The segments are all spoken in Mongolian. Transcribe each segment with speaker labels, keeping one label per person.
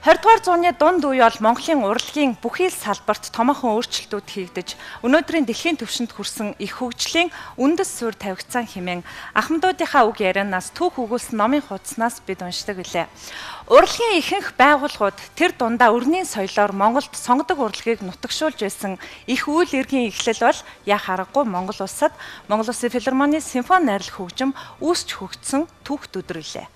Speaker 1: 20 дугаар зууны дунд үе бол Монголын урлагийн бүхий л салбарт томоохон өөрчлөлтүүд хийгдэж, өнөөдрийн дэлхийн түвшинд хүрсэн их хөгжлийн үндэс суурь тавигдсан хэмээн ахмадуудынхаа үг ярианаас түүх өгүүлсэн номын хуудаснаас бид уншдаг билээ. Урлагийн ихэнх байгууллагууд тэр дундаа өрнийн соёлоор Монголд сонгодог урлагийг нутагшуулж байсан их үйл эргийн эхлэл бол яах аргагүй Монгол улсад Монгол Улсын филармоны симфони найрлах хөгжим үүсч хөгжсөн түүх өдрөлээ.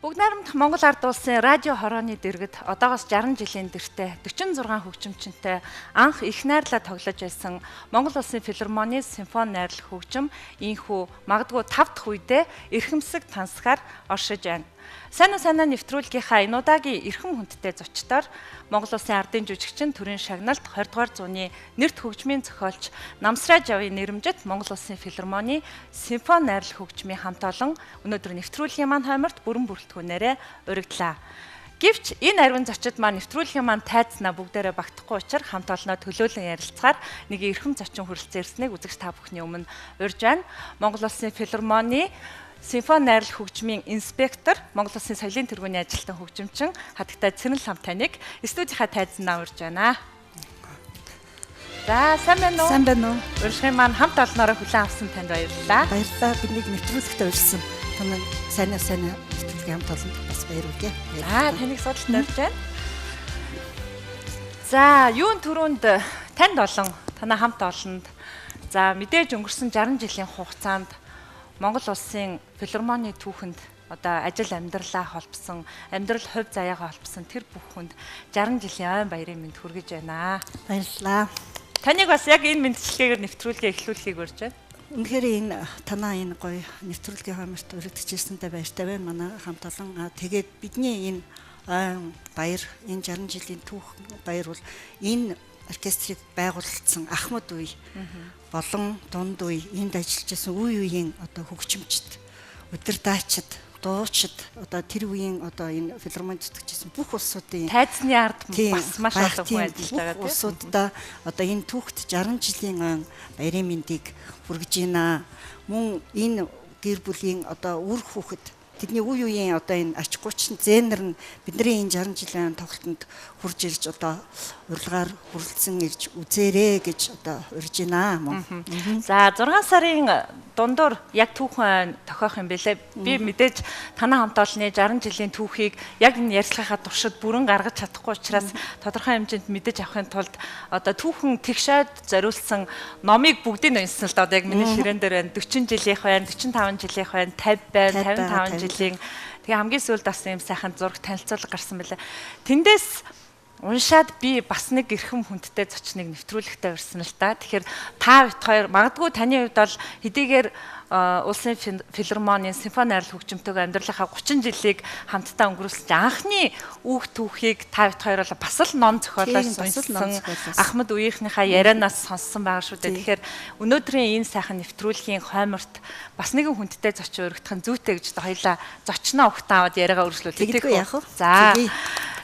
Speaker 1: Бүгд найрамдах Монгол ард улсын радио хорооны дэргэд одоогоос 60 жилийн дэртэй 46 хөгжимчөнтэй анх их найрлаа тоглож байсан Монгол Улсын филармоны симфони найрлах хөгжим ийхүү магадгүй 5 дахь үедээ эрхэмсэг тансгаар оршиж байна. Сайн нэвтрүүлгийнхаа энэ удаагийн эрхэм хүндтэй зочдоор Монгол Улсын ардын жүжигчин төрийн шагналт 20 дугаар зууны нэрт хөгжмийн зохиолч Намсрай Жавын нэрэмжит Монгол Улсын филармоны симфони найрлах хөгжмийн хамт олон өнөөдөр нэвтрүүлгийн маань хойморт бүрэн бүрэлдэхүүнээрээ урагдлаа. Гэвч энэ ариун зочид маань нэвтрүүлгийн маань тайзнаа бүгдээрээ багтахгүй учраас хамт олноо төлөөлөн ярилцахаар нэг эрхэм зочин хүрэлцэн ирснийг үзэгч та бүхний өмнө урьж байна. Монгол Улсын филармоны симфони найрлах хөгжмийн инспектор, Монгол Улсын соёлын тэргүүний ажилтан хөгжимчин хатагтай Цэрэн лам таныг студийнхаа тайзнаа урьж байна. За, сайн байна уу?
Speaker 2: Сайн байна уу?
Speaker 1: Урьжхийн маань хамт олноороо хүлээн авсан танд баярлалаа.
Speaker 2: Баярлалаа. Биднийг нэвтрүүлэхдээ урьжсан. Танай сайнаа нэвтрүүлгийн хамт олонд бас баярлалаа.
Speaker 1: Таныг судалт урьж байна. За, юун түрүүнд танд олон, танай хамт олонд за мэдээж өнгөрсөн 60 жилийн хугацаанд Монгол Улсын филармоны түүхэнд одоо ажил амьдралаа холбосон, амьдрал хувь заяагаа холбосон тэр бүх хүнд 60 жилийн ойн баярын мэнд хүргэж байна.
Speaker 2: Баярлалаа.
Speaker 1: Таныг бас яг энэ мэндчилгээгээр нэвтрүүлгээ эхлүүлэхийг урьж байна.
Speaker 2: Үнэхээр энэ танаа энэ гоё нэвтрүүлгийн хойморт урагдчихсантай баяртай байна. Манай хамт олон тэгээд бидний энэ ойн баяр, энэ 60 жилийн түүх баяр бол энэ оркестрийг байгуулсан Ахмад үе болон дунд үе энд ажиллаж байсан үе үеийн одоо хөгжимчд, удирдаачид, дуучид одоо тэр үеийн одоо энэ филармонд зүтгэжсэн бүх улсуудын
Speaker 1: тайзны ард бас маш олон хүн ажиллаж байгаа тийм
Speaker 2: улсуудаа одоо энэ түүхт 60 жилийн ойн баярын мэндийг хүргэж байна. Мөн энэ гэр бүлийн одоо үр хүүхэд тэдний үе үеийн одоо энэ ач гучин зэнэр нь бидний энэ 60 жилийн тоглолтод хурж ирж одоо урилгаар хүрэлцэн ирж үзээрэй гэж одоо урьж байна мөн.
Speaker 1: За 6 сарын дундуур яг түүхэн тохиох юм бэлээ. Би мэдээж танай хамт олонны 60 жилийн түүхийг яг энэ ярилцлагынхаа туршид бүрэн гаргаж чадахгүй учраас тодорхой хэмжээнд мэдэж авахын тулд одоо түүхэн тэгшээд зориулсан номыг бүгдийг нь уншсан л да. Одоо яг миний ширээн дээр байна. 40 жилийнх байна, 45 жилийнх байна, 50 байна, 55 жилийн. Тэгээ хамгийн сүүлд бас юм сайхан зураг танилцуулга гарсан байлаа. Тэндээс уншаад би бас нэг эрхэм хүндтэй зочныг нэвтрүүлэхтэй урьсан л та. Тэгэхээр та бит хоёр магадгүй таны хувьд бол хэдийгээр улсын филармонийн симфони найрал хөгжимтэйг амьдралынхаа 30 жилийг хамтдаа өнгөрүүлсэн анхны үг түүхийг та бит хоёр бол бас л ном зохиолоос сонсон Ахмад үеийнхнийхаа ярианаас сонссон байгаа шүү дээ. Тэгэхээр өнөөдрийн энэ сайхан нэвтрүүлгийн хойморт бас нэгэн хүндтэй зочин өргөдөх нь зүйтэй гэж хоёлаа зочноо өгтөө аваад яриагаа үргэлжлүүлээ. За.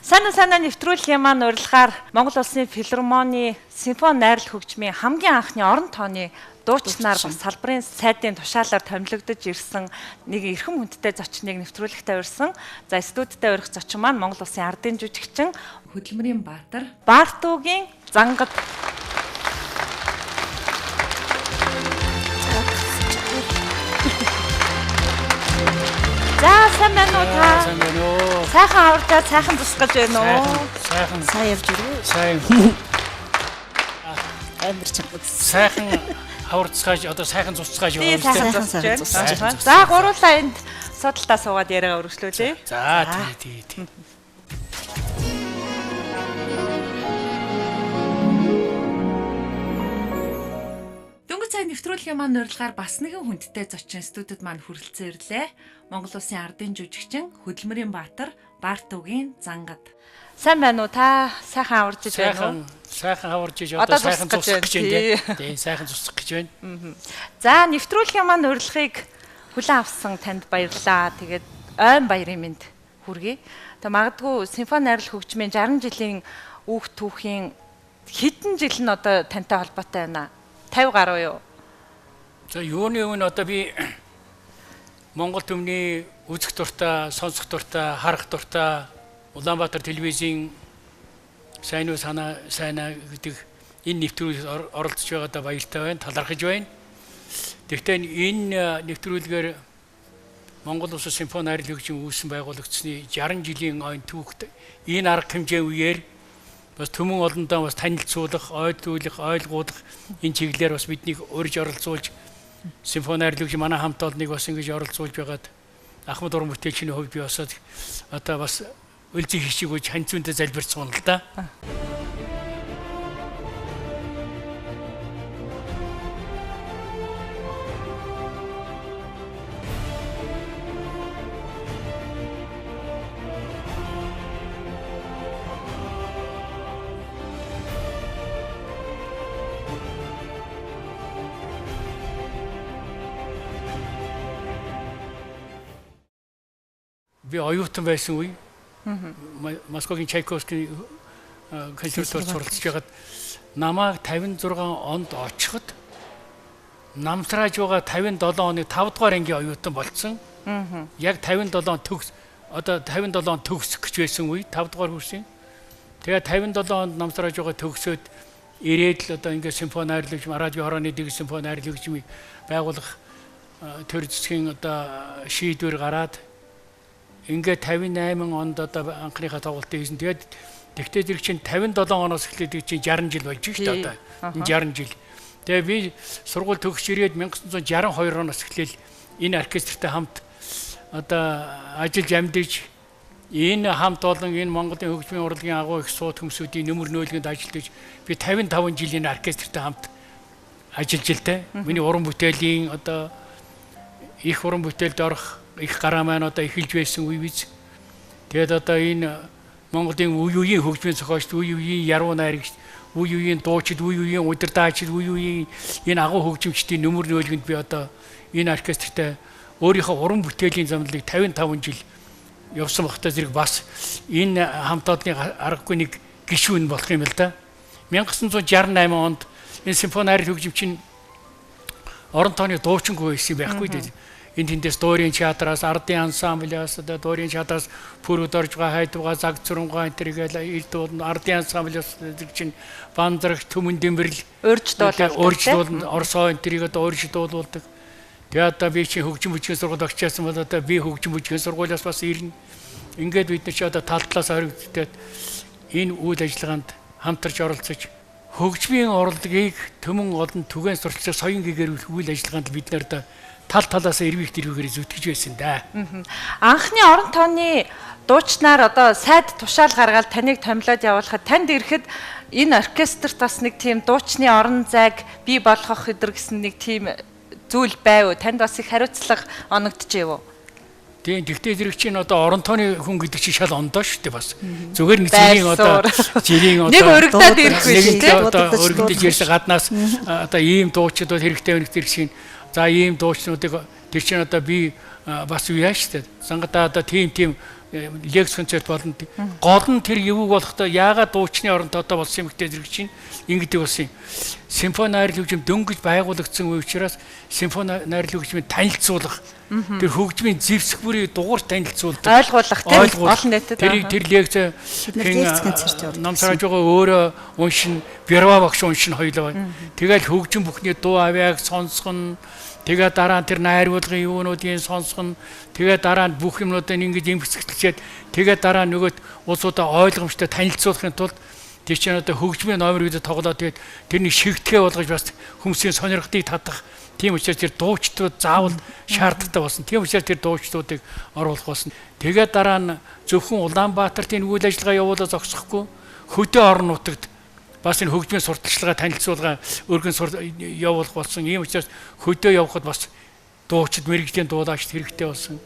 Speaker 1: Санаа нэвтрүүлгийн маань урилгаар Монгол Улсын филармоны симфони найрал хөгжмийн хамгийн анхны орон тооны дуучнаар бас салбарын сайдын тушаалаар томилогдож ирсэн нэг эрхэм хүндтэй зочныг нэвтрүүлэхтэй урьсан. За студидтэй урих зочин маань Монгол Улсын ардын жүжигчин Хөдөлмөрийн Баатар Баартуугийн Зангад. За сайн байна уу та?
Speaker 3: Сайн байна уу?
Speaker 1: Сайхан аварчаад сайхан тусгаж байна уу?
Speaker 3: Сайхан.
Speaker 2: Сайн явж ирвэ.
Speaker 3: Сайн.
Speaker 2: Амар чанга.
Speaker 3: Сайхан аварцгааж одоо сайхан цуцгааж
Speaker 1: Би
Speaker 3: яваа
Speaker 1: сайхан
Speaker 3: үстэй.
Speaker 1: цусгаж байна. За гуруулаа энд судалтаа суугаад яриагаа өргөжлүүлье.
Speaker 3: За тий.
Speaker 1: Дөнгөж сая нэвтрүүлгийн маань урилгаар бас нэгэн хүндтэй зочин студид маань хүрэлцэн ирлээ. Монгол Улсын ардын жүжигчин Хөдөлмөрийн Баатар Баартуугийн Зангад. Сайн байна уу та? Сайхан аварж иж байна уу?
Speaker 3: Сайхан аварж иж одоо сайхан цусгах гэж байна. Тий, сайхан цусгах гэж байна.
Speaker 1: За нэвтрүүлгийн маань урилгыг хүлээн авсан танд баярлалаа. Тэгээд ойн баярын мэнд хүргэе. Тэг магадгүй симфони найрал хөгжмийн 60 жилийн үг түүхийн хэдэн жил нь одоо тантай холбоотой байна? 50 гаруй юу?
Speaker 3: За юуны өмнө одоо би Монгол төмний үзэх дуртай, сонсох дуртай, харах дуртай Улаанбаатар телевизийн сайн уу сайнаа гэдэг энэ нэвтрүүлэгт оролцож байгаадаа баяртай байна, талархаж байна. Тэгвэл энэ нэвтрүүлгээр Монгол Улсын симфони найрал хөгжим үүсгэн байгуулагдсны 60 жилийн ойн түүхт энэ арга хэмжээ үеэр бас төмөн олондоо бас танилцуулах, ойлгуулах энэ чиглэлээр бас биднийг урьж оролцуулж симфони найрал хөгжим манай хамт олныг бас ингэж оролцуулж байгаад Ахмад уран бүтээлчний хувьд би бас одоо бас үлзий хичээгүйж ханцуунтай залбирцсан л да. Би оюутан байсан үе Москвагийн Чайковский консерваторид суралцж байгаад намайг 56 онд очиход намтрааж байгаа 57 оны 5 дугаар ангийн оюутан болцсон. Яг 57 төгс одоо 57 төгсөх гэж байсан үе 5 дугаар курсын. Тэгээд 57 онд намтрааж байгаа төгсөөд ирээд л одоо ингээд симфони найрал хөгжим радио хорооны дэг симфони найрал хөгжмийг байгуулах төр засгийн одоо шийдвэр гараад ингээд 58 онд одоо анхныхаа тоглолтыг хийсэн. Тэгээд тэгтээ зэрэг чинь 57 оноос эхлээд чинь 60 жил болж шүү дээ одоо. 60 жил. Тэгээ би сургууль төгсч ирээд 1962 оноос эхлээл энэ оркестртэй хамт одоо ажиллаж амьдж энэ хамт олон энэ Монголын хөгжмийн урлагийн агуу их сууд хүмүүсийн нөмөр нөөлгөнд ажиллаж би 55 жил энэ оркестртэй хамт ажиллаж л дээ. Миний уран бүтээлийн одоо их уран бүтээлд орох их гараа маань одоо эхэлж байсан үе биз. Тэгээд одоо энэ Монголын үе үеийн хөгжмийн зохиолч, үе үеийн яруу найрагч, үе үеийн дуучид, үе үеийн удирдаачид, үе үеийн энэ агуу хөгжимчдийн нөмөр нөөлгөнд би одоо энэ оркестртэй өөрийнхөө уран бүтээлийн замналыг 55 жил явсан багтаа зэрэг бас энэ хамт олонны аргагүй нэг гишүүн болох юм л да. 1968 онд энэ симфони найрал хөгжим чинь орон тооны дуучингүй байсан байхгүй дээ. энэ тэндээс дуурийн театраас, ардын ансамблаас, одоо дуурийн театраас пүрүүд орж байгаа, хайдвгаа, заг зурмгаа энэ төргээл эрд бол ардын ансамблаас чинь бандрах, түмэн дэмбэрл өөрчлөлт орсоо энэ төрийг одоо өөрчлөлтүүлдэг. Тэгээ одоо би чи хөгжим бүжгийн сургууль огчаасан бол одоо би хөгжим бүжгийн сургуулиас бас ирнэ. Ингээд бид нар ч одоо тал талаас хоригдтээд энэ үйл ажиллагаанд хамтарч оролцож хөгжмийн орлогыг төмөн олон түгээн сурталчилсан соён гэгээр үйл ажиллагаанд бид нар тал талаас эрвэхээр зүтгэж байсан да.
Speaker 1: Анхны орон тооны дуучнаар одоо сайд тушаал гаргаад таныг томилоод явуулахад танд ирэхэд энэ оркестрт бас нэг тийм дуучны орон зайг бий болгох өдр гэсэн нэг тийм зүйл байв. Танд бас их хариуцлага оногдчихэв үү?
Speaker 3: Тийм, тэгтээ зэрэг чинь одоо орон тооны хүн гэдэг чинь шал ондоо шүү дээ бас. Зүгээр нэг зэрийн одоо
Speaker 1: нэг өргөдөд ирэх биш тийм.
Speaker 3: Одоо өргөдөж ярьсан гаднаас одоо ийм дуучид бол хэрэгтэй өнөх зэрэг шиг. За ийм дуучнуудыг тэр чинь одоо би бас үяа шүү дээ. Сангадаа одоо тийм лекц концерт болно. Гол нь тэр юуг болохтой яагаад дуучны оронтойтой болсон юм гэдэг зэрэг чинь ингэдэг болсон юм. Симфони найрал хөгжим дөнгөж байгуулагдсан учраас симфони найрал хөгжмийг танилцуулах тэр хөгжмийн зэвсэг бүрийн дугуйр танилцуулдаг.
Speaker 1: Ойлгуулах тийм олон нийтэд.
Speaker 3: Тэр лекц намсрааж байгаа өөрөө уншин, Бярва багш уншин хоёлоо. Тэгэл хөгжим бүхний дуу авяаг сонсгоно. Тэгээ дараа нь тэр найруулгын юунуудын сонсгоно. Тэгээ дараа нь бүх юмнуудыг ингэж импсгэлчээд тэгээ дараа нь нөгөөд улсуудаа ойлгомжтой танилцуулахын тулд тэр чинь одоо хөгжмийн номер үед тоглоод тэгээд тэрний шигтгэе болгож бас хүмүүсийн сонирхтыг татах. Тийм учраас тэр дуучдууд заавал шаардлагатай болсон. Тийм учраас тэр дуучдуудыг оруулах болсон. Тэгээ дараа нь зөвхөн Улаанбаатарт энэ үйл ажиллагаа явуулаад зогсохгүй хөдөө орон нутагт бас энэ хөгжмийн сурталчилгаа танилцуулга өргөн явуулах болсон. Ийм учраас хөдөө явхад бас дуучид мэрэгжлийн дуулаагч хэрэгтэй болсон.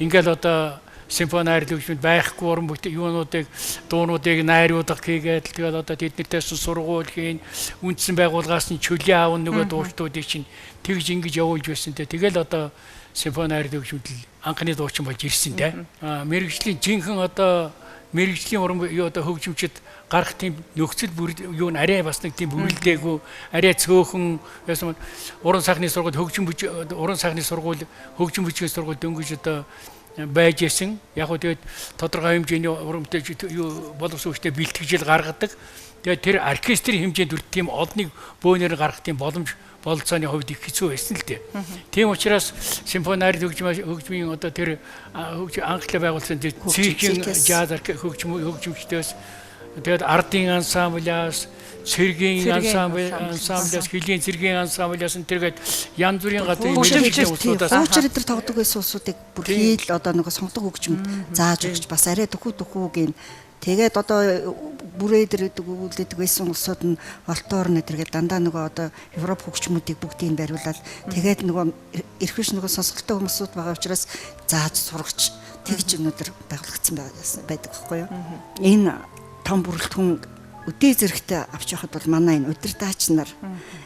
Speaker 3: Ингээл одоо симфони найрал хөгжмөд байхгүй уран бүтээл юунуудыг дуунуудыг найруулах хийгээд тэгэл одоо тэднэртээс сургууль хийн үндсэн байгууллагаас нь чөлөө аавн нөгөө дуучдуудыг чинь тэгж ингэж явуулж байсан те. Тэгэл одоо симфони найрал хөгжмөд анхны дуучин болж ирсэн те. Мэрэгжлийн жинхэнэ одоо мэрэгжлийн уран одоо хөгжимчд гарах тийм нөхцөл юу н арай бас нэг тийм бүрэлдээгүй арай цөөхөн яасан уран сайхны сургууль хөгжим бүжгийн сургууль дөнгөж одоо байж исэн. Яг уу тэгээд тодорхой хэмжээний уран бүтээл юу боловсролтой бэлтгэжэл гаргадаг. Тэгээд тэр оркестрийн хэмжээнд үр тийм олныг бөөнөр гаргах тийм боломж бололцооны хувьд их хэцүү байсан л дээ. Тийм учраас симфони найрал хөгжмийн одоо тэр анхлаа байгуулсан циркийн жаз хөгжмчдөөс тэгээд ардын ансамблаас, цэргийн ансамблаас, хилийн цэргийн ансамблаас тэргээд янз бүрийн гадны
Speaker 2: хөгжмчдээс хуучир өдр тогтдог байсан улсуудыг бүр хийл одоо нэг сонгодог хөгжмөд зааж өгч бас арай дөхүү тэгээд одоо бүрээ дээр өгүүлдэг байсан улсууд нь Валтор нэдэргээд дандаа нөгөө одоо Европ хөгжмүүдийг бүгдийг бариулаад тэгээд нөгөө эрхэш нөгөө сонсголтой хүмүүсүүд байгаа учраас зааж сургач тэгж өнөдөр байгуулагдсан байдаг байхгүй юу. Энэ том бүрэлдэхүүн өдөө зэрэгтэй авч явахад бол манай энэ удирдаач нар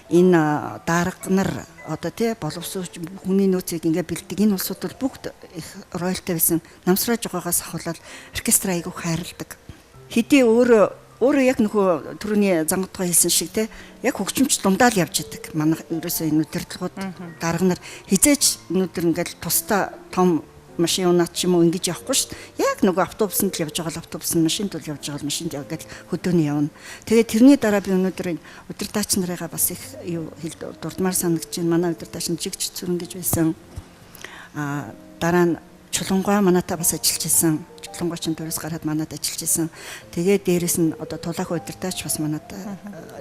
Speaker 2: энэ дарга нар одоо тий боловсруулж хүний нөөцийг ингээ бэлдэг энэ улсууд бол бүгд их роялтай байсан намсрааж байгаагаас ахуулаад оркестр айгуу хайрладаг. Хэдий өөрөө яг нөхөө түрүүний зангадгаа хэлсэн шиг тий яг хөгжимч дундаа л явж идэг. Манай ерөөсөө энэ удирдлагууд дарга нар хизээч өнөөдөр ингээл тусдаа том машин унаад ч юм уу ингэж явахгүй шүү дээ. Яг нөгөө автобусанд л явж байгаа л автобус нь машинд бол явж байгаа л машинд явгаад хөдөөний явна. Тэгээд тэрний дараа би өнөөдөр энэ удирдаач нарыгаа бас их юу дурдмаар санагдаж байна. Манай удирдаач нь жигч зүрэн гэж байсан. Дараа нь Чулунгай манайтай бас ажиллаж исэн. Чулунгайчин төрөөс гараад манайд ажиллаж исэн. Тэгээд дээрэс нь одоо тулаах удирдаач бас манайтай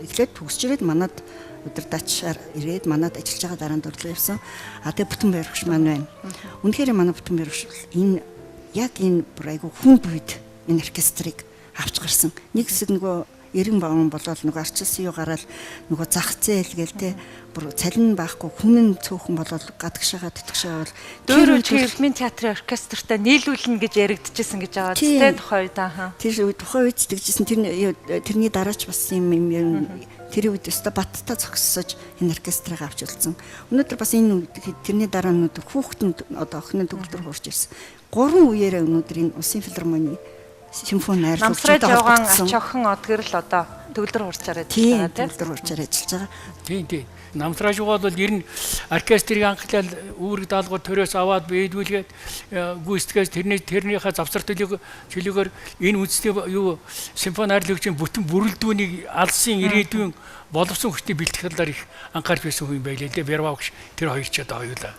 Speaker 2: эхлээд төгсж ирээд манайд удирдаачаар ирээд манайд ажиллаж байгаа дараа нь дурлал явсан. Тэгээ бүтэн байрагч маань байна. Үнэхээр манай бүтэн байрагч энэ яг энэ бүр айгу хүнд үед энэ оркестрыг авч гарсан. Нэг хэсэг нөгөө 90 баун болоод нөгөө арчилсан юу гараад нөгөө зах зээл гээл те бүр цалин байхгүй хүнэн цөөхөн болоод гадагшаага тэтгшаа бол
Speaker 1: дөөрөө Филмийн театрын оркестртай нийлүүлнэ гэж яригдчихсэн гэж байгаа тийм тухай үед аа.
Speaker 2: Тэр тухай үед тэгжсэн тэрний дараач бас юм тэр үед өстө баттай зогссож энэ оркестрыг авч үлдсэн. Өнөөдөр бас энэ тэрний дараа өнөөдөр хүүхдэн одоо охины төгөлдөр хуурч ирсэн. 3 үеэрээ өнөөдөр энэ Улсын филармоны симфони найруулагчдад
Speaker 1: намсраж явсан ач охин одгэр л одоо төгөлдөр хурцаар
Speaker 2: Тийм
Speaker 1: ажиллаж байгаа
Speaker 2: төгөлдөр урчаар ажиллаж байгаа.
Speaker 3: Тийм. Намсраажуугаад бол ер нь оркестрийг анхлал үүрэг даалгавар төрөөс аваад бийдүүлгээд гүйцэтгэж тэрнийхээ завсар төлөөгөөр энэ үндэсний юу симфони арил хөгжим бүтэн бүрэлдэхүүнийг алсын ирээдүйн боловсон хүчний бэлтгэл их анхаарч байсан хүн байлээ л дээ. Вервагш тэр хоёр ч одоо хоёулаа.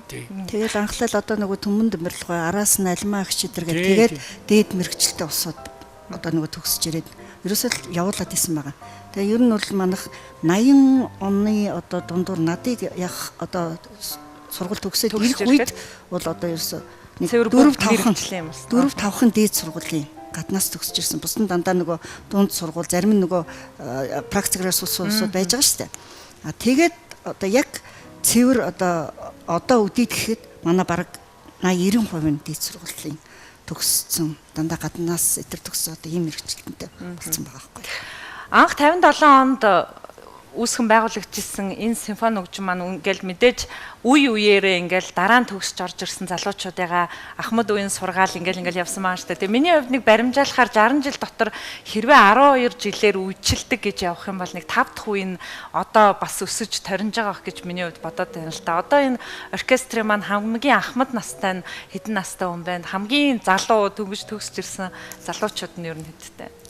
Speaker 3: Тийм.
Speaker 2: Тэгэл анхлал одоо нөгөө Түмэн Дэмэрлэгой араас нь алимаа агч идэр гэдэг тэгээд дээд мэрэгчлээ усууд одоо нөгөө төгсөж ирээд ерөөсөө явуулаад исэн байгаа. Тэгээ ер нь бол манайх 80 оны одоо дундуур надыг яг одоо сургууль төгсөөд ирэх үед бол одоо ерөөсөө 4-5хан дээд сургуулийн гаднаас төгсөж ирсэн. Бус нь дандаа нөгөө дунд сургууль, зарим нь нөгөө практикаар суусууд байж байгаа шүү дээ. Тэгээд одоо яг цэвэр одоо үдийд гэхэд манай бараг 80-90% нь дээд сургуулийн төгссөн. Дандаа гаднаас итэр төгссөн одоо ийм мэрэгчлэнтэй болсон байгаа байхгүй.
Speaker 1: Анх 57 онд үүсгэн байгуулагдчихсан энэ симфони хөгжим маань ингээл мэдээж үе үеэрээ ингээл дараа нь төгсөж орж ирсэн залуучуудыгаа Ахмад үеийн сургаал ингээл явсан маа штэ. Тэгээ миний хувьд нэг баримжаалахаар 60 жил дотор хэрвээ 12 жилээр үежилдэг гэж явах юм бол нэг 5 дахь үе нь одоо бас өсөж торинж байгаа гэж миний хувьд бодоод байна л та. Одоо энэ оркестрийн маань хамгийн Ахмад настай нь хэдэн настай хүн байна? Хамгийн залуу төгсөж ирсэн залуучууд нь ер нь хэдтэй?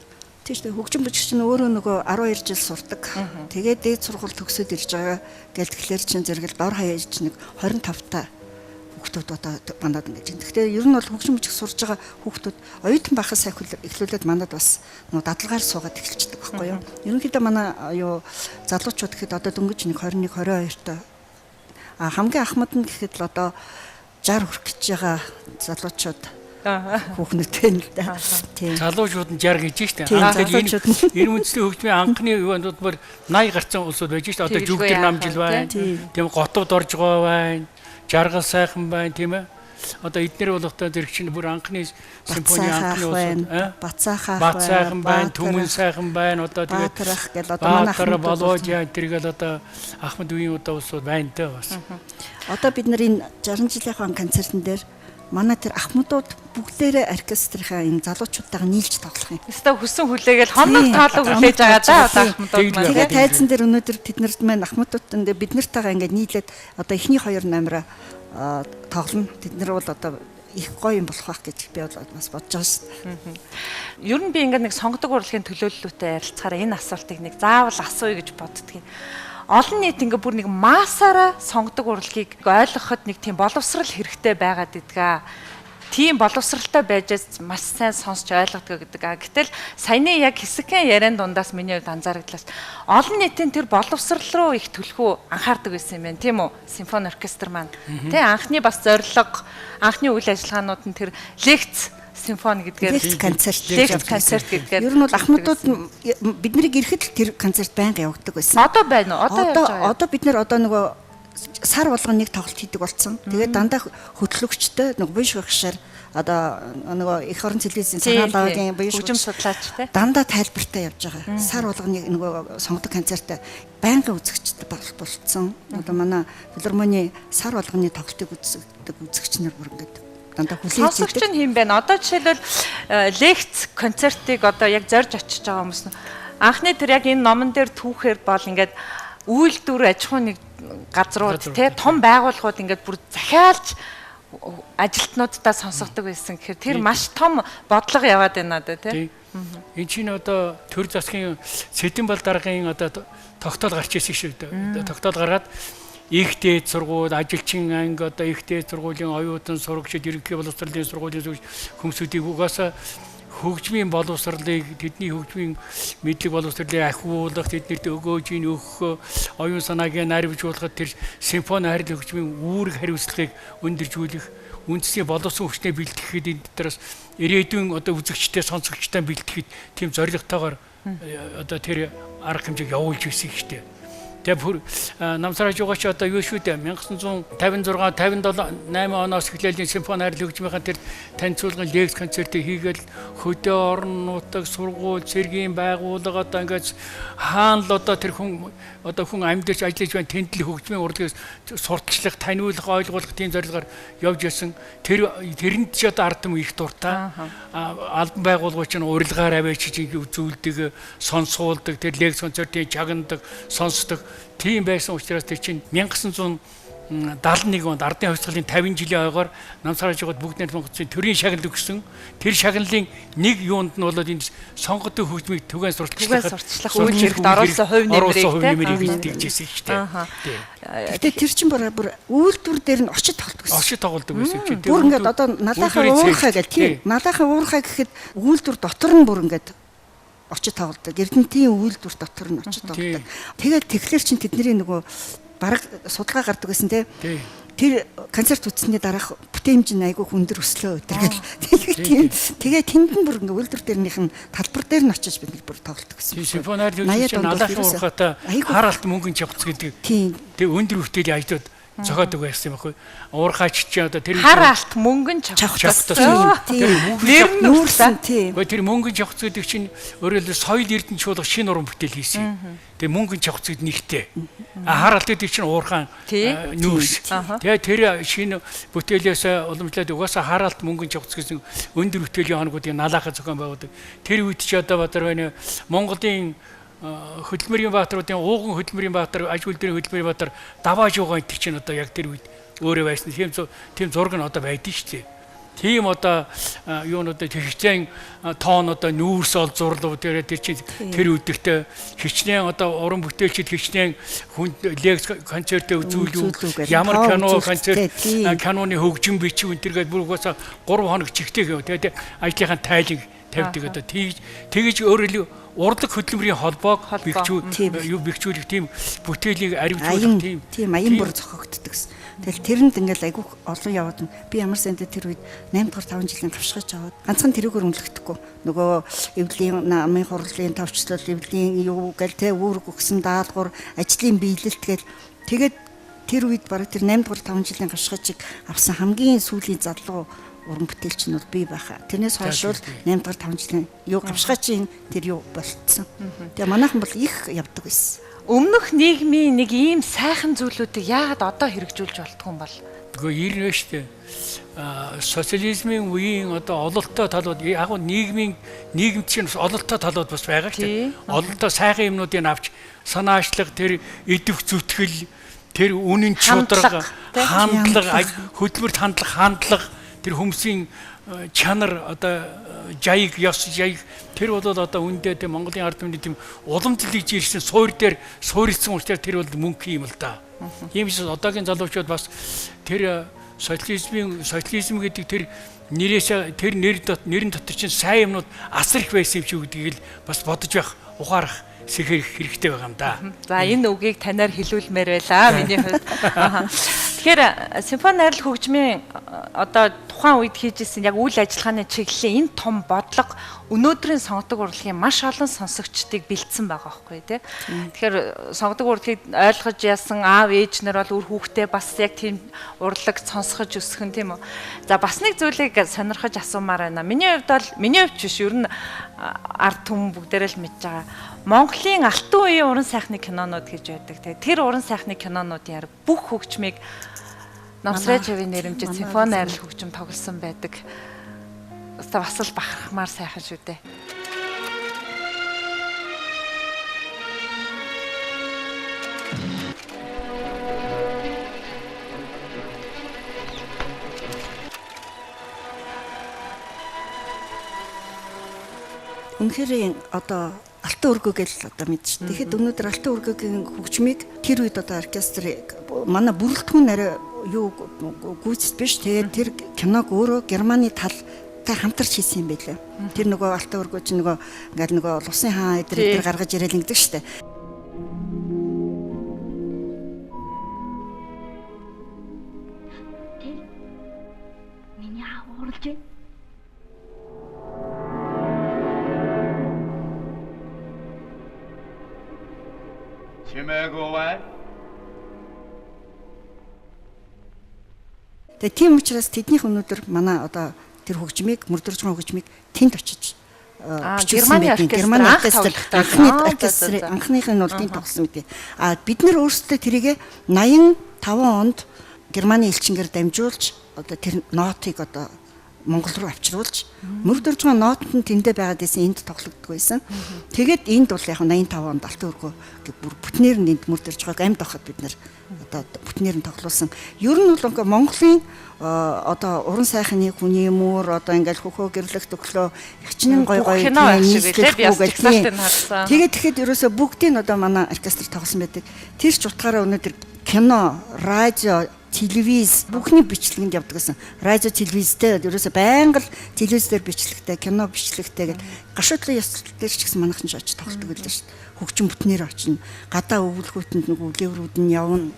Speaker 2: Тийм шүү дээ. Хөгжим бичгч нь өөрөө нөгөө 12 жил сурдаг. Тэгээд дээд сургууль төгсөөд ирж байгаа гэл тэгэхээр чин зэрэгэл дор хаяаж нэг 25 та хүүхдүүд одоо манад ингэж. Гэхдээ ер нь бол хөгжим бичиг сурж байгаа хүүхдүүд оюутан байхаас эхлүүлээд манад бас нөгөө дадлагаар суугаад эхэлчихдэг байхгүй юу? Ерөнхийдөө манай залуучууд гэхэд одоо дөнгөж нэг 21 22 та хамгийн ахмад нь гэхэд л одоо 60 хүрэх гэж байгаа залуучууд хүүхнүүд байна л да. Тийм.
Speaker 3: Залуучууд нь 60 гэж штэ. Энэ үндэсний хөгжмийн анхны юунд бүр 80 гарсан улсууд байж штэ. Одоо Жүгдэр намжил байна. Тийм Готовд орж байгаа байна. Жаргал сайхан байна тийм ээ. Одоо эднэр бол одоо зэрэг чинь бүр анхны симфони анхны улсууд Бацаахан байна. Түмэн сайхан байна. Одоо тэгээд
Speaker 2: Баатарах гэл одоо манай
Speaker 3: Ахмад Володя тэргээл одоо Ахмад үеийн одоо улсууд байна тэ бас.
Speaker 2: Одоо бид нар энэ 60 жилийнхаа концертн дээр манай тэр ахмадууд бүгдээрээ оркестрийнхаа энэ залуучуудтайгаа нийлж тоглох юм.
Speaker 1: Өстө хүссэн хүлээгээл хоног тоолог хүлээж байгаа да одоо ахмадууд маань.
Speaker 2: Тэгээ тайзан дээр өнөөдөр тэднэрт маань ахмадуудтай бид нартайгаа ингээд нийлээд одоо эхний 2 номероо тоглоно. Тэд нар бол одоо их гоё юм болох байх гэж би бол бас бодож байгаа шүү дээ.
Speaker 1: Ер нь би ингээд нэг сонгодог урлагийн төлөөллөлтөй ярилцахаар энэ асуултыг нэг заавал асууя гэж боддгийг. Олон нийт ингээ бүр нэг массаараа сонгодог урлагийг ойлгоход нэг тийм боловсрал хэрэгтэй байгаад идгээ. Тийм боловсралтай байжээс маш сайн сонсч ойлгодог гэдэг. Гэтэл саяны яг хэсэгхэн яриан дундаас миний хувьд анзаараглаас олон нийтийн тэр боловсрал руу их төлхөө анхаардаг байсан юм байна. Тийм үү? Симфони оркестр маань. Тэ анхны бас зорилго, анхны үйл ажиллагаанууд нь тэр лекц симфони гэдгээр
Speaker 2: лекц концерт
Speaker 1: гэдгээр
Speaker 2: ер нь бол ахмадууд биднийг ирэхэд л тэр концерт байнга явагддаг байсан.
Speaker 1: Одоо байна уу? Одоо явж байгаа.
Speaker 2: Одоо бид нэр одоо нөгөө сар болгон нэг тоглолт хийдэг болсон. Тэгээд дандаа хөтлөгчтэй нөгөө буйш багшаар одоо нөгөө их орон телевизийн цагаан лавгийн буйш
Speaker 1: хөгжим судлаач те
Speaker 2: дандаа тайлбартай явж байгаа. Сар болгоны нөгөө сонгодог концерт байнга үзэгчтэй болцсон. Одоо манай филармоны сар болгоны тоглолтыг үздэг үзэгч нар бүр ингээд дандаа хүлээж идэг.
Speaker 1: Сонсогч нь хэм байна? Одоо жишээлбэл лекц концертыг одоо яг зорж очиж байгаа хүмүүс нь анхны тэр яг энэ номон дээр түүхээр бол ингээд үйлдвэр аж ахуйн нэг газрууд те том байгууллагууд ингээд бүр захиалж ажилтнуудаа сонсгодог байсан гэхээр тэр маш том бодлого яваад байна одоо те.
Speaker 3: Энэ чинь одоо төр засгийн Сэдэн бол даргын одоо тогтоол гарч ирсэн шүү дээ. Тогтоол гаргаад их дээд сургууль, ажилчин анги одоо их дээд сургуулийн оюутан сурагчид, ерөнхий боловсролын сургуулийн хүмүүсүүдийг угаасаа хөгжмийн боловсролыг, тэдний хөгжмийн мэдлэг боловсролыг ахиулах, тэднэрт өгөөж өгөх, оюун санааг наривжуулахад тэр симфони харил хөгжмийн үүрэг хариуцлагыг өндөржүүлэх, үндэсний боловсон хүчтэй бэлтгэхэд энэ дотроос ирээдүйн одоо үзэгчтэй, сонсогчтой бэлтгэхэд тийм зорилготойгоор одоо тэр арга хэмжээг явуулж ирсэн шүү дээ. Тэгээ бүр намсараж байгаа ч одоо юу шүү дээ 1956 57 8 оноос эхлээл симфони хайрал хөгжмийнхаа тэр танилцуулгын лекц концертыг хийгээл хөдөө орон нутаг сургууль цэргийн байгууллага одоо ингээд хаана л одоо тэр хүн амьдарч ажиллаж байна тэнд л хөгжмийн урлагийг сурталчлах, таниулах, ойлгуулах тийм зорилгоор явж ясан. Тэрэнд ч одоо ард түмэн их дуртай. Албан байгууллагууд ч урилгаар аваачиж үзүүлдэг, сонсуулдаг, тэр лекц концертыг чагнадаг, сонсдог. Тийм байсан учраас тэр чинь 1971 онд ардын хувьсгалын 50 жилийн ойгоор намсараж байгаад бүгд найрамд Монголын төрийн шагнал өгсөн. Тэр шагналын нэг юунд нь бол энэ сонгогдсон хөгжмийг түгээн сурталчлах
Speaker 1: үйл хэрэгт оруулсан хувь нэмрийг
Speaker 3: тэгжсэн шүү дээ.
Speaker 2: Гэтэ тэр чинь бүр үйлдвэр дээр нь очиж тоглодог байсан.
Speaker 3: Очиж тоглодог байсан юм чинь.
Speaker 2: Бүр ингээд одоо налахаа уурхай гэх тийм. Налахаа уурхай гэхэд үйлдвэр дотор нь бүр ингээд очиж тоглодог. Эрдэнтийн үйлдвэр дотор нь очиж тоглодог. Тэгээд тэгэхээр чинь тэдний нөгөө бараг судалгаа гардаг гэсэн те. Тэр концерт үзсний дараах бүтээмж нь айгүй өндөр өслөө өдргээл. Тэгээ тэнд нь бүр ингээ үйлдвэр дээрнийх нь талбар дээр нь очиж бид бүр тоглодог гэсэн.
Speaker 3: Симфониар хөгжмийн налахын уурхатай хараалт мөнгөн чавц гэдэг. Тэг өндөр хүртэл ажлууд зохиодог байсан юм аахгүй. Уурхаач чи одоо тэр
Speaker 1: хараалт мөнгөн чавц.
Speaker 2: Тэр нүүрсэн тийм.
Speaker 3: Тэр мөнгөн чавц гэдэг чинь өөрөөр соёл эрдэнэ чуулга шинэ уран бүтээл хийсэн. Тэгээ мөнгөн чавц гэдэг нэгтэй. Хараалт гэдэг чинь уурхаан нүүрс. Тэгээ тэр шинэ бүтээлээс уламжлаад угаасаа хараалт мөнгөн чавц гэсэн өндөр бүтэлийн хоногуудыг налаахаа зохион байгуулдаг. Тэр үед ч одоо бадар байна Монголын хөдөлмөрийн баатаруудын ууган хөдөлмөрийн баатар, аж үйлдвэрийн хөдөлмөрийн баатар давааж байгаа гэдэг чинь одоо яг тэр үед өөрөө байсан. Тийм зураг нь одоо байдгийг шүү дээ. Тийм одоо юунуудад хичнээн тоон одоо нүүрс ол зурлав тэр чинь тэр үдэгтэй хичнээн одоо уран бүтээлчд хичнээн хүн лекц концертээ үзүүлүү ямар кино концерт киноны хөгжим бичиг энэ төргээд бүр угаасаа 3 хоног чигтэй гэв. Тэгээд ажлынхаа тайлыг тавьдаг одоо тэгж өөрөө урлаг хөдөлмөрийн холбоог бэхжүүлэх тийм бүтээлийг аривжуулах
Speaker 2: тийм аян бүр зохиогддог гэсэн. Тэгэл тэрэнд ингээл айгүй олон яваад би ямар санд тэр үед 8 дугаар 5 жилийн гавшгаж аваад ганцхан тэрүүгээр үнэлэхдэггүй. Нөгөө эвлийн намын хурлын товчлол эвлийн юу гэл тэ үүрэг өгсөн даалгавар ажлын биелэлт гэл тэгээд тэр үед бараг тэр 8 дугаар 5 жилийн гавшгажийг авсан хамгийн сүүлийн залуу уран бүтээлч нь бол би байхаа. Тэрнээс хойш бол 8 дугаар 5 жилийн юу гавшгаачийн тэр юу болцсон. Тэгээ манайхан бол их явдаг байсан.
Speaker 1: Өмнөх нийгмийн нэг ийм сайхан зүйлүүдийг яагаад одоо хэрэгжүүлж болтгүй юм бол?
Speaker 3: Гэхдээ ирнэ штэ. Социализмын үеийн одоо ололттой талууд яг нийгэмд чинь ололттой талууд бас байгаа штэ. Ололттой сайхан юмнуудыг авч санаачлах тэр идэвх зүтгэл тэр үнэн чудраг хандлага хөдөлмөрт хандлага тэр хүмүүсийн чанар одоо жайг ёс жайг тэр бол одоо үндэ тийм Монголын ард түмний тийм уламжлалж ирсэн суур дээр суурилсан учраас тэр бол мөнгө юм л да. Ийм ч одоогийн залуучууд бас тэр социализм гэдэг тэр нэрээс тэр нэрийн дотор чинь сайн юмнууд асар их байсан юм шиг гэдгийг л бас бодож байх ухаарах сэхэрх хэрэгтэй байгаа юм да.
Speaker 1: За энэ үгийг танаар хэлүүлмээр байлаа миний хувьд. Тэгэхээр симфони хайрал хөгжмийн одоо тухайн үед хийжсэн яг үйл ажиллагааны чиглэлийн энэ том бодлого өнөөдрийн сонгодог урлагийн маш олон сонсогчдыг бэлдсэн байгаа байхгүй тий. Тэгэхээр сонгодог урлагийг ойлгож яасан аав ээж нар бол үр хүүхдээ бас яг тийм урлаг сонсгож өсгөн тийм үү. За бас нэг зүйлийг сонирхож асуумаар байна. Миний хувьд биш ер нь ард түмэн бүгдээрээ л мэдж байгаа. Монголын алтан үеийн уран сайхны кинонууд гэж байдаг. Тэр уран сайхны кинонуудын яг бүх хөгжмийг Намсрай чавын нэрэмжит симфони хайрал хөгжим тоглосон байдаг. Бас л бахархмаар сайхан шүү дээ.
Speaker 2: Үнэхээр одоо алтан өргөө гэж одоо мэдчих. Тэгэхэд өнөөдөр алтан өргөгийн хөгжмийг тэр үед одоо оркестр манай бүрэлдэхүүн арай юу гүйцэд биш. Тэгээд тэр киног өөрөө Германы талтай хамтарч хийсэн юм байлээ. Тэр нөгөө алтан өргөө чинь нөгөө ингээл нөгөө улсын хаан эдгээр гаргаж ирээл ингэдэг штэ.
Speaker 4: Меня урлж
Speaker 2: Тэгээ тийм учраас тэднийх өнөөдөр манай одоо тэр хөгжмийг мөрдөрж байгаа хөгжмийг тэнд очиж
Speaker 1: Германы оркестр
Speaker 2: анхных нь бол тэнд тоглосон гэдэг. Бид нар өөрсдөө тэрийг 85 онд Германы элчингээр дамжуулж одоо тэр нотыг одоо Монгол руу авчруулж мөрдөрж байгаа нот нь тэндээ байгаад байсан энд тоглогддог байсан. Тэгээд энд бол яг 85 онд Алтан өргөө бүр бүтнээр нь энд мөрдөрж байгааг амьд байхад бид нар одоо бүтнээр нь тоглуулсан. Ер нь бол ингээ Монголын одоо уран сайхны хүний мөр одоо ингээл хөхөө гэрлэх төглөө ихчнэн гой тэгээд тэгэхэд ерөөсө бүгдийг одоо манай оркестр тоглосон байдаг. Тэр ч утгаараа өнөөдөр кино, радио, телевиз бүхний бичлэгэнд явдаг гэсэн. Радио, телевизтэй ерөөсө байнга л телевизээр бичлэгтэй, кино бичлэгтэй гэдэг гашуудлын ёслол дээр ч гэсэн манайхан ч очиж тоглодог байлаа шүү дээ. Хөгжим бүтнээр очино. Гадаа өвлгүүтэнд нэг үлэврүүд нь явна.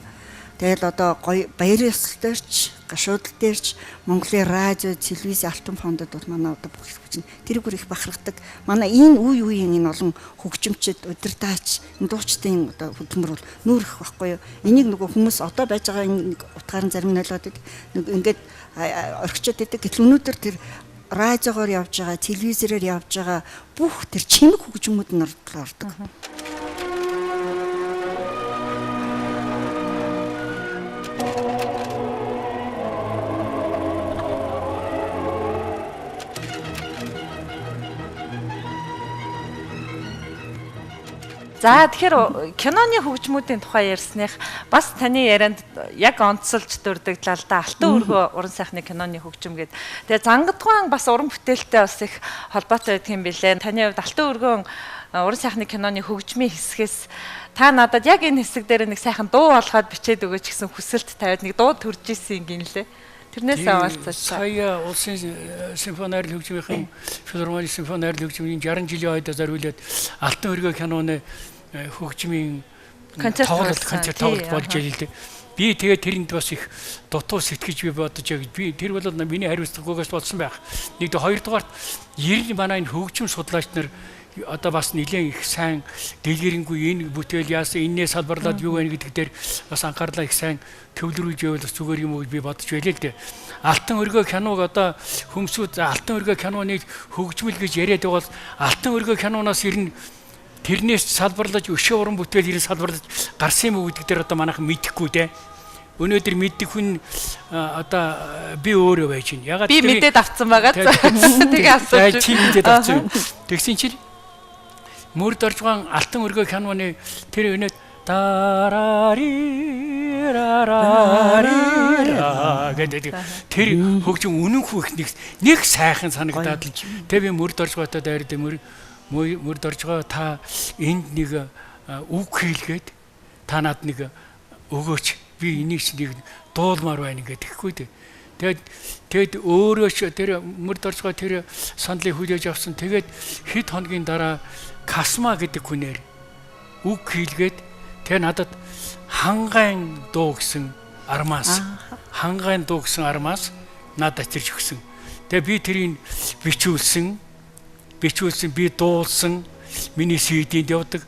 Speaker 2: Тэгэл одоо гоё баярын ёслол дээр ч, гашуудл дээр ч Монголын радио, телевиз, алтан фондод бол манай одоо бүх хөгжим тэрүүгээр их бахархдаг. Манай энэ үеийн энэ олон хөгжимчд, удирдаач, дуучдын одоо хөдөлмөр бол нүүр их байхгүй юу? Энийг нөгөө хүмүүс одоо байж байгаа энэ утгаар нь зарим нь ойлгоод нэг ингээд орхичод байдаг. Гэтэл өнөөдөр тэр радиогоор явж байгаа, телевизээр явж байгаа бүх тэр чимэг хөгжмүүд нь ордог.
Speaker 1: За тэгэхээр киноны хөгжмүүдийн тухай ярьсных бас таны ярианд яг онцолж дурддагдлаа л да. Алтан өргөө уран сайхны киноны хөгжим гэдэг. Тэгээ Зангадгаан бас уран бүтээлтэй бас их холбоотой байдаг юм билээ. Таны хувьд Алтан өргөө уран сайхны киноны хөгжмийн хэсгээс та надад яг энэ хэсэг дээр нэг сайхан дуу болгоод бичээд өгөөч гэсэн хүсэлт тавиад нэг дуу төрж исэн юм гинлээ. Тэрнээс авалцаач.
Speaker 3: Сая улсын симфониар хөгжмийн филармони симфониар хөгжмийн 60 жилийн ойд зориулаад Алтан өргөө киноны хөгжмийн тоглолт концерт тоглолт болж байл л дээ. Би тэгээд тэрэнд бас их дутуу сэтгэж би бодож яг би тэр бол миний хариуцлагаас болсон байх. Нэгдүгээр хоёрдугаарт 90 манай энэ хөгжим судлаач нар одоо бас нэлээд их сайн дэлгэрэнгүй энэ бүтээл яасан энэс салбарлаад юу вэ гэдэг дээр бас анхаарлаа их сайн төвлөрүүлж байвал бас зүгээр юм уу би бодож байлээ л дээ. Алтан өргөө киног одоо хүмсүүд Алтан өргөө киноны хөгжмөл гэж яриад байгаа бол Алтан өргөө киноноос ирнэ тэрнээс салбарлаж өшөө уран бүтээл ирэн салбарлаж гарсан юм уу гэдэг дээр одоо манайхан мэдэхгүй дээ. Өнөөдөр мэддэг хүн одоо би өөрөө байж байна. Ягаад
Speaker 1: би мэдээд авцсан байгаа. Тэгээ асууж.
Speaker 3: Чи мэдээд авцсан. Тэгсэн чинь мөрд орж байгаа Алтан өргөө киноны тэр өнөө дарари гэдэг тэр хөгжим үнэнхүү их нэг сайхан санагдаад л тэг би мөрд орж байгаатай дайрд мөрд орж байгаа та энд нэг үг хийлгээд та над нэг өгөөч би энийг нэг дуулмаар байна гэхгүй дээ. Тэгэд өөрөө ч тэр мөрд орж байгаа тэр сандлыг хүлээж авсан. Тэгээд хэд хоногийн дараа Касма гэдэг хүнээр үг хийлгээд тэр надад хангайн дуу гэсэн армаас надад чирч өгсөн. Тэгээ би тэрийг бичүүлсэн би дуулсан миний CD-д явдаг.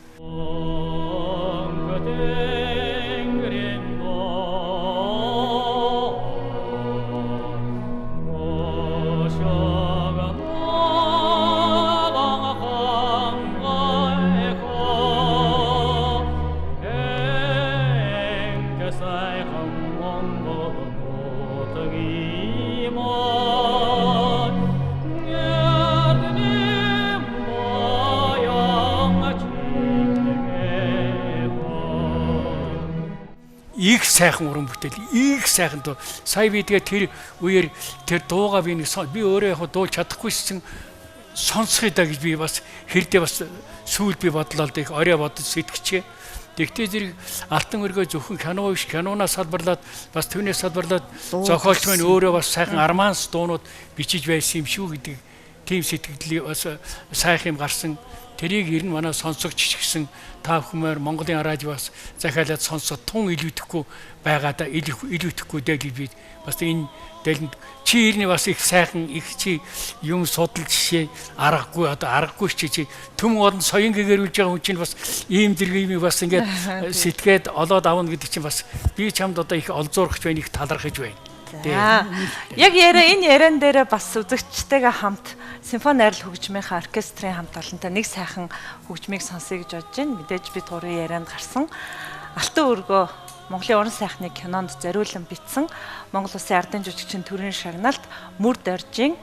Speaker 3: Их сайхан уран бүтээл, их сайхан дуу. Сая би тэгээ тэр үеэр тэр дуугаа би өөрөө яг дуулж чадахгүйсэн сонсхий да гэж би бас хэрдээ бас сүүл би бодлоо л их орой бодож сэтгэчээ. Тэгтээ зэрэг Алтан өргөө зөвхөн кино биш, кинонаас салбарлаад бас түүнээс салбарлаад зохиолч маань өөрөө бас сайхан арманс дуунууд бичиж байсан юм шүү гэдэг тийм сэтгэлийг бас сайх юм гарсан. Тэрийг ер нь манай сонсогч ч гэсэн та бүхмээр Монголын радиоос захиалаад сонсоод тун илүүдэхгүй байгаадаа илүүдэхгүй дээ би бас энэ дэлгэнд чи ирнэ бас их сайхан их чи юм судал жишээ аргагүй чи төм олон соён гэгэрүүлж байгаа хүн чинь бас ийм зэрэг юм бас ингээд сэтгээд олоод авна гэдэг чинь бас би чамд одоо их олзуурах байна их талархаж байна.
Speaker 1: Яг энэ яриан дээр бас үзэгчтэйгээ хамт симфони найрал хөгжмийнхаа оркестрийн хамт олонтой нэг сайхан хөгжмийг сонсъё гэж бодож байна. Мэдээж бид гурван ярианд гарсан Алтан өргөө Монголын уран сайхны кинонд зориулан бичсэн Монгол Улсын ардын жүжигчин төрийн шагналт Мөр доржийн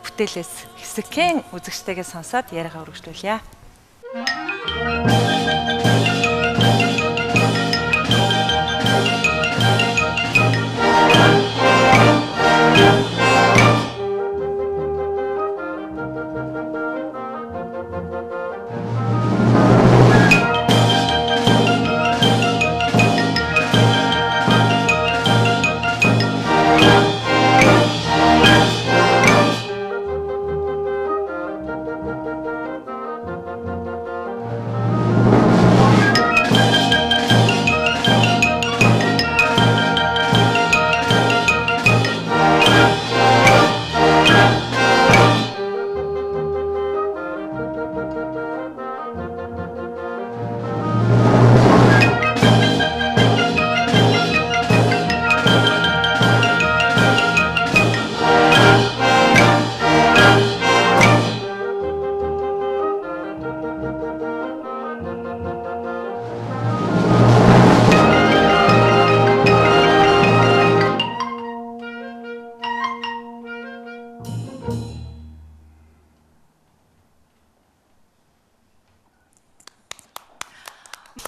Speaker 1: бүтээлээс хэсэгхэн үзэгчтэйгээ сонсоод яриагаа үргэлжлүүлье.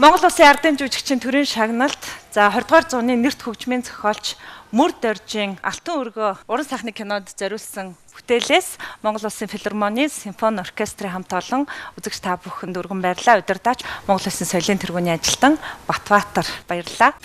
Speaker 1: Монгол Улсын ардын жүжигчин төрийн шагналт за 20 дугаар зууны нэрт хөгжмийн зохиолч Мөр доржийн Алтан өргөө уран сайхны кинонд зориулсан бүтээлээс Монгол Улсын филармоны симфони оркестрийн хамт олон үзэгч та бүхэнд өргөн баярлалаа. Удирдаач Монгол Улсын соёлын тэргүүний ажилтан Батбаатар баярлалаа.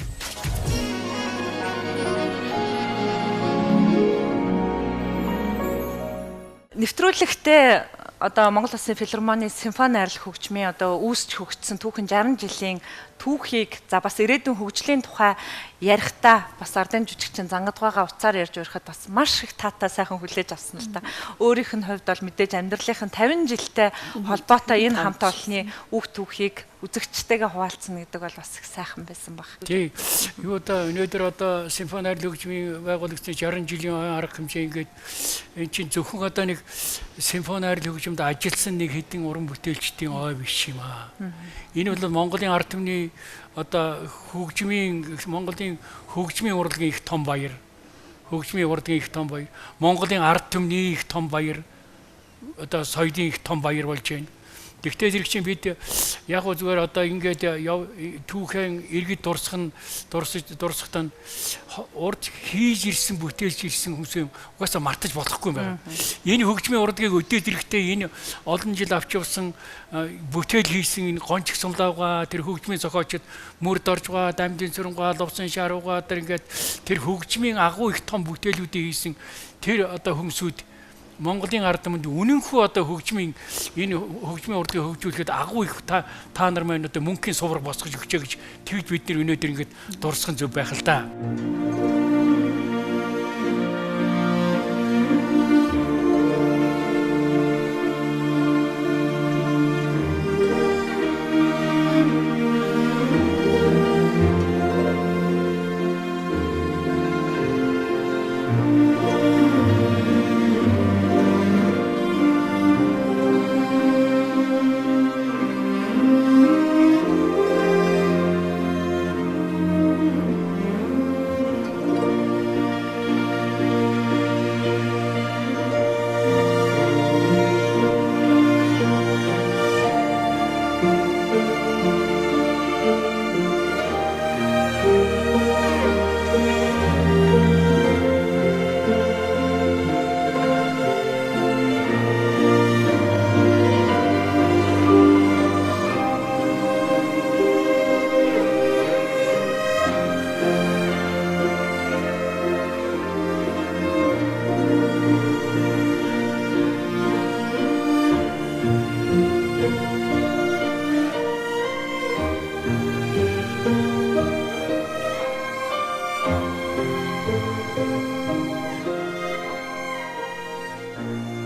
Speaker 1: Нэвтрүүлэгтээ одоо Монгол Улсын филармоны симфони найрал хөгжмийн одоо үүсч хөгжсөн түүхэн 60 жилийн түүхийг за бас ирээдүйн хөгжлийн тухай ярихдаа бас ардын жүжигчин Зангадгаагаа уцаар ярьж өрөхөд бас маш их таатай сайхан хүлээж авсан л та. Өөрийнх нь хувьд бол мэдээж амьдралынх нь 50 жилтэй холбоотой энэ хамт олонны үг түүхийг үзэгчтэйгээ хуваалцсан гэдэг бол бас их сайхан байсан баг.
Speaker 3: Тий. Юу одоо өнөөдөр одоо симфони найрал хөгжмийн байгуулагчдын 60 жилийн арга хэмжээ ингээд эн чинь зөвхөн одоо нэг симфони найрал хөгжмөд ажилласан нэг хэдэн уран бүтээлчдийн ой биш юм аа. Энэ бол Монголын ард түмний одоо Монголын хөгжмийн урлагийн их том баяр. Хөгжмийн урлагийн их том баяр. Монголын ард түмний их том баяр. Одоо соёлын их том баяр болж байна. Тэгтээ зэрэг чинь бид яг уу зүгээр одоо ингээд түүхэн иргэд дурсахтаа урд хийж ирсэн бүтээлж ирсэн хүмүүс угаасаа мартаж болохгүй юм байна. Энэ хөгжмийн урдгийг өдөө зэрэгтэй энэ олон жил авч явсан бүтээл хийсэн энэ гончиг сумлаагаа тэр хөгжмийн зохиолчд Мөр доржгаа, Дамдын сүрэнгаа, Лувсан шааруугаа тэр ингээд тэр хөгжмийн агуу их том бүтээлүүдийг хийсэн тэр одоо хүмүүсүүд Монголын ард түмэнд үнэнхүү одоо хөгжмийн урдгийг хөгжүүлэхэд агуу их та нар маань одоо мөнхийн сувраг босгож өгчээ гэж тэгж бид нэр өнөөдөр ингээд дурсах зөв байх л да.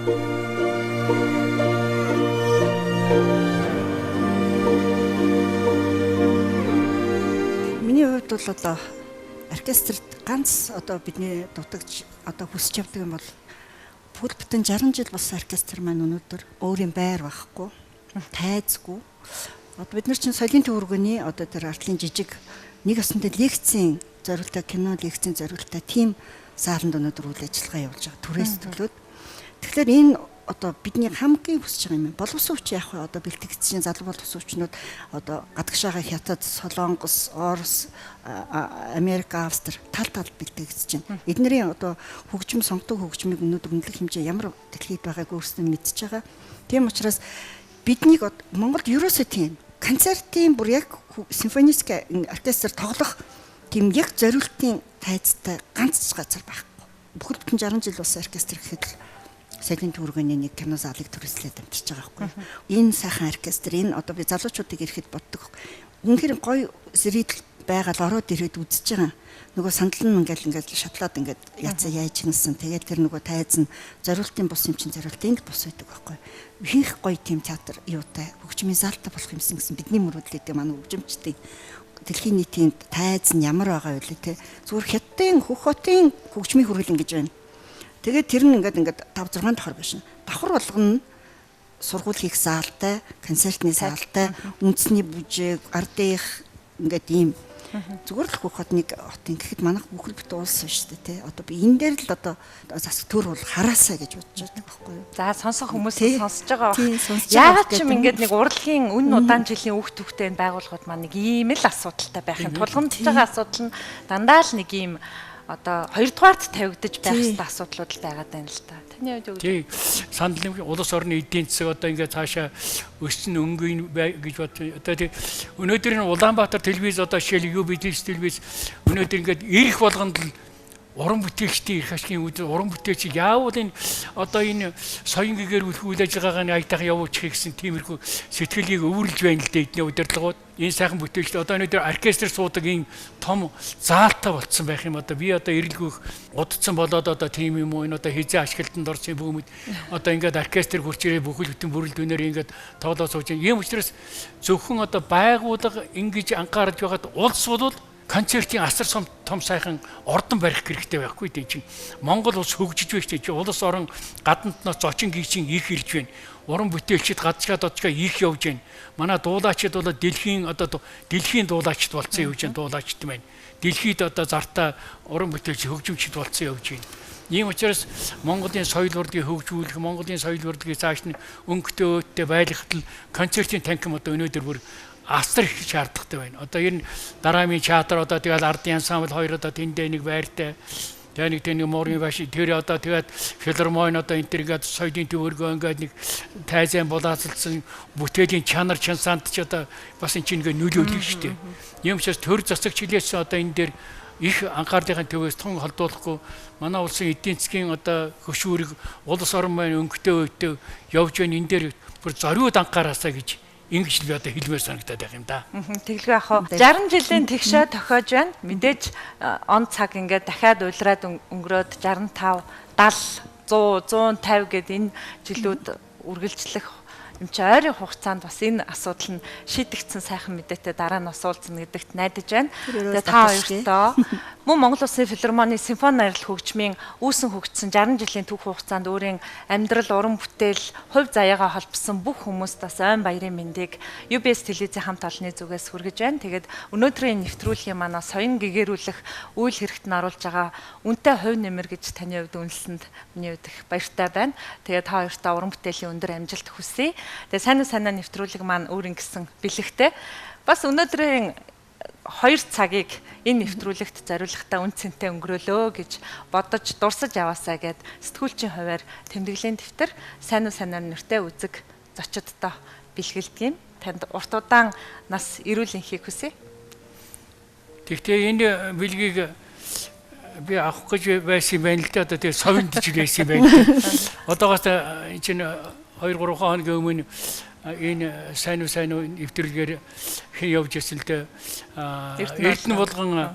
Speaker 2: Миний хувьд бол одоо оркестрт ганц одоо бидний дутагч одоо хүсч явдаг юм бол бүл бүтэн 60 жил болсон оркестр маань өнөөдөр өөрийн байр байхгүй, тайзгүй. Одоо бид нар чинь соёлын төвөргөний одоо тэр артлын жижиг нэг өсөндөө лекцийн зориултаа, кино лекцийн зориултаа тийм зааланд өнөөдөр үйл ажиллагаа явуулж байгаа түрээс төлөөд. Тэгэхээр энэ одоо бидний хамгийн хүсэж байгаа юм. Боловсон хүч яах вэ? Одоо бэлтгэгдсэн залуу боловсон хүчнүүд одоо гадагшаага Хятад, Солонгос, Орос, Америк, Австри тал бэлтгэгдэж байна. Эднэрийн одоо хөгжим, сонгодог хөгжмийг өнөөдөр үнэлэх хэмжээ ямар дэлхийд байгааг өөрсдөө мэдчихэж байгаа. Тийм учраас биднийг Монголд ерөөсөө тийм концертын бүр яг симфонический оркестр тоглох тийм яг зориултын тайзтай ганц газар байхгүй. Бүхэл бүтэн 60 жил болсон оркестр гэхэд л соёлын төвөргөний нэг кино залыг төрөслөөд амжиж байгаа байхгүй. Энэ сайхан оркестр энэ одоо би залуучуудыг ирэхэд боддог. Үнэхээр гоё зридл байгаад ороод ирээд үзэж байгаа. Нөгөө сандал нь ингээл шатлаад ингээд яцаа яаж гинсэн. Тэгээд тэр нөгөө тайз нь зориултын бус юм чин зориулт ингээд бус байдаг байхгүй. Ихэнх гоё тийм театр юутай хөгжмийн заалтай болох юмсан гэсэн бидний мөрөөдлөд манай хөгжимчдийн дэлхийн нийтийн тайз нь ямар байгаа вэ те. Зүгээр хятадын хөх хотын хөгжмийн хүрээлэн гэж байна. Тэгээд тэр нь ингээд 5 6 давхар биш. Давхар болгоно сургууль хийх заалтай, концертны заалтай, үндэсний бүжиг, ардынх ингээд ийм зүгээр л хөх хотныг хотын гэхэд манайх бүхэл бүтэн улс шүү дээ тий. Одоо би энэ дээр л одоо засаг төр бол хараасаа гэж бодож байгаа байхгүй юу.
Speaker 1: За сонсох хүмүүс сонсож байгаа баг. Яагаад ч юм ингээд нэг урлагийн үнэн удаан жилийн үг төвхтэй энэ байгууллагууд маань нэг ийм л асуудалтай байх юм. Тулгамдж байгаа асуудал нь дандаа л нэг ийм одоо хоёрдугаарт тавигдаж байх хэвээр асуудлууд л байгаад байна л та. Таны хувьд юу гэж?
Speaker 3: Тий. Санал улс орны эдийн засаг одоо ингээд цаашаа өссөн өнгөний гэж бодсон. Одоо тий өнөөдөр энэ Улаанбаатар телевиз одоо жишээл UBTS телевиз өнөөдөр ингээд ирэх болгонд л уран бүтээлчдийн эрх ашигын уран бүтээлч яавал энэ одоо энэ соён гэгээр үйл ажиллагаагаа аятайхан явуулчих гэсэн тиймэрхүү сэтгэлийг өвөрлж байна л дээ эдний удирдлагууд. Энэ сайхан бүтээлчд одоо өнөөдөр оркестр суудаг энэ том заалтай болцсон байх юм. Одоо би одоо эрэлгүйх удцсан болоод одоо тийм юм уу энэ одоо хизээ ашиглалтанд орсон бөгөөд одоо ингээд оркестр хурцрээ бүхэл бүтэн бүрэлдэхүүнээр ингээд тоглоо сууж байгаа. Ийм учраас зөвхөн одоо байгууллага ингэж анхаарч байгаад улс бол концертын асар том сайхан ордон барих хэрэгтэй байхгүй дээ чинь. Монгол улс хөгжиж байж чинь улс орон гаднаднаас зочин гүйцийн их ирж байна. Уран бүтээлчид гадчгаа додчгаа их явж байна. Манай дуулаачид бол дэлхийн дуулаачд болцсон явж байна дуулаачд маань. Дэлхийд одоо зартаа уран бүтээлч хөгжимчд болцсон явж байна. Ийм учраас Монголын соёл урлагийг хөгжүүлэх, Монголын соёл урлагийг цааш нь өнгөтэй өөдтэй байлгахад л концертын танхим одоо өнөөдөр бүр асар их шаардлагатай байна. Одоо ер нь дараамын театр одоо тэгэл ардын ансамбл хоёр одоо тэндээ нэг байртай. Тэгээ нэг морин баш тэр одоо тэгээд филармони одоо энэ төр ингээд соёлын төвөргөө ингээд нэг тайзан булаацалсан бүтээлийн чанар чансаанд ч одоо бас энэ чинь ингээд нөлөөлөх шүү дээ. Ийм учраас төр засаг чилээс одоо энэ дээр их анхаарлынхаа төвөөс тун холдуулахгүй манай улсын эдийн засгийн одоо хөшүүрэг улс орон маань өнгөтэй өөдөө явж байна энэ дээр бүр зориуд анхаараасаа гэж ингэж л одоо хэлмээр санагдаад байх юм да.
Speaker 1: Тэглгүй ах уу. 60 жилийн тэгшээ тохиож байна. Мэдээж он цаг ингээд дахиад улираад өнгөрөөд 65, 70, 100, 150 гэд энэ жилүүд үргэлжлэх юм чи ойрын хугацаанд бас энэ асуудал нь шийдэгдсэн сайхан мэдээтэй дараа нь усуулзна гэдэгт найдаж байна. Тэгээ та хоёртоо мөн Монгол Улсын филармоны симфони найрал хөгжмийн үүсэн хөгжсөн 60 жилийн түүх хугацаанд өөрийн амьдрал, уран бүтээл, хувь заяагаа холбосон бүх хүмүүст бас ойн баярын мэндийг UBS телевизийн хамт олонны зүгээс хүргэж байна. Тэгээд өнөөдрийн нэвтрүүлгийн манай соён гэгэрүүлэх үйл хэрэгт нь оруулж байгаа үнэтэй хувь нэмэр гэж таны хувьд үнэлсэнд миний хувьд их баяртай байна. Тэгээд та хоёртоо уран бүтээлийн өндөр амжилт хүсье. Тэгээ сайн нэвтрүүлэг маань өөр ингэсэн бэлэгтэй. Бас өнөөдрийн 2 цагийг энэ нэвтрүүлэгт зориулахтаа үн цэнтэй өнгөрөөлөө гэж бодож дурсаж яваасаа гэд сэтгүүлчийн хувьар тэмдэглэлийн дэвтэр сайн нэртэй үзэг зочдтой бэлгэлдэг юм. Танд урт удаан нас эрүүл энхийг хүсье.
Speaker 3: Тэгвэл энэ бэлгийг би авах гэж байсан юм байна л да. Одоо тэгээ совиндж байсан юм байна. Одоогоос энэ чинь 2-3 хоногийн өмнө энэ сайн нэвтрүүлгээр хэн явж ирсэн л дээ. Эрдэнэ болгон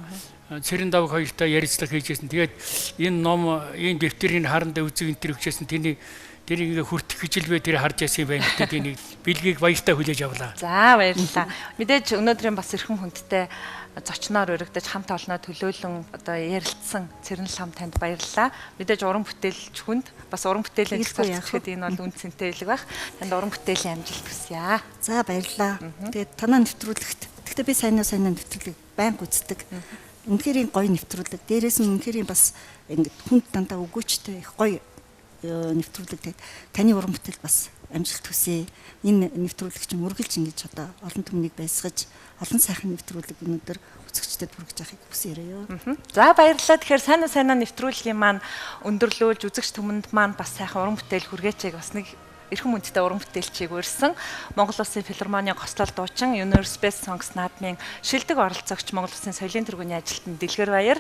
Speaker 3: Цэрэн давг хоёртой ярилцлага хийжсэн. Тэгээд энэ ном, энэ дэвтэрийн харанд үзэг энэ төр өгчээсэн. тэрийг ингээ хүртэх гэж л бэ тэр харж яасан юм байна. Гэтэ би нэг бэлгийг баяртай хүлээж авлаа.
Speaker 1: За баярлалаа. Мэдээж өнөөдрийн бас эрхэм хүндтэй зочноор өргөдөж хамт олноо төлөөлөн одоо ярилцсан Цэрнэл хам танд баярлалаа. Мэдээж уран бүтээлч хүнд бас уран бүтээлийн зөвлөсөд энэ бол үн цэнтэй хэлэг байх. Танд уран бүтээлийн амжилт хүсье.
Speaker 2: За баярлалаа. Тэгээд танаа нэвтрүүлэгт. Гэхдээ би сайн нэвтрүүлэг байнга үздэг. Үнэхээр гоё нэвтрүүлэг. Дээрээс нь үнэхээр бас ингээд хүнд дандаа өгөөчтэй их гоё нэвтрүүлэг. Тэгээд таны уран бүтээл бас амжилт хүсье. Энэ нэвтрүүлэг чинь үргэлж ингэж одоо олон түмнийг байсгаж олон сайхан нэвтрүүлэг өнөөдөр үзэгчдэд хүргэж авахыг хүсээрээ.
Speaker 1: За баярлалаа. Тэгэхээр сайн нэвтрүүлгийн маань өндөрлүүлж үзэгч түмэнд маань бас сайхан уран бүтээл хүргээчээг бас нэг эрхэм хүндтэй уран бүтээлчийг өрсөн Монгол Улсын филармоны гослол дуучин Universe Songs наадмын шилдэг оролцогч Монгол Улсын соёлын тэргүүний ажилтан Дэлгэр Баяр.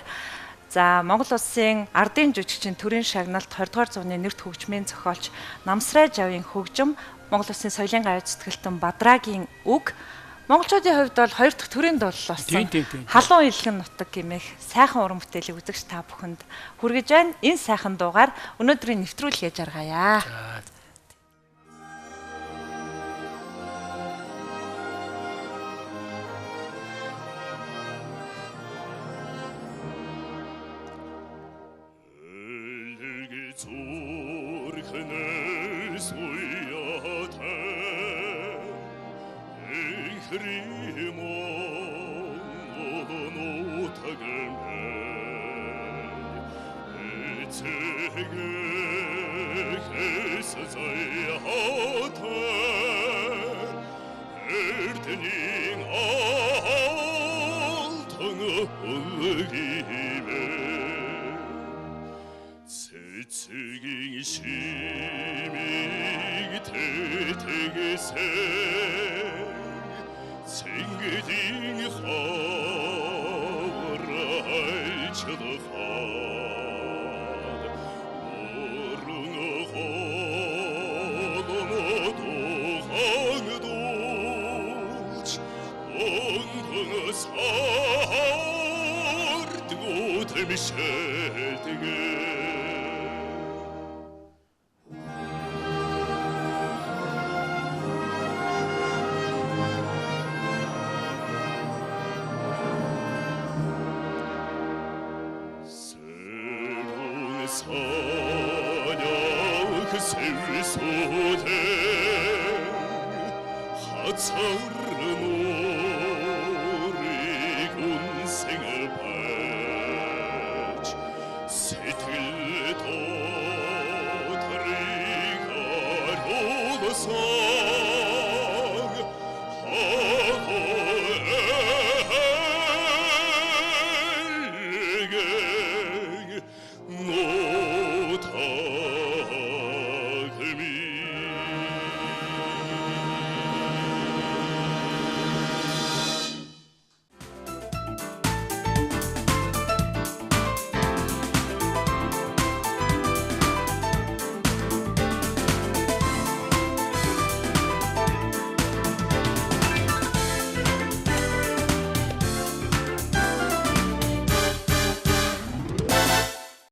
Speaker 1: За Монгол Улсын ардын жүжигчин төрийн шагналт 20 дугаар зууны нэрт хөгжмийн зохиолч Намсрай Жавын хөгжим, Монгол Улсын соёлын гавь зүтгэлтэн Бадрагийн үг, монголчуудын хувьд бол хоёр дахь төрийн дуулал болсон. Халуун илгэн нутаг гэмэх сайхан уран бүтээлийг үзэгч та бүхэнд хүргэж байна. Энэ сайхан дуугаар өнөөдрийн нэвтрүүлгээ жаргая.
Speaker 4: So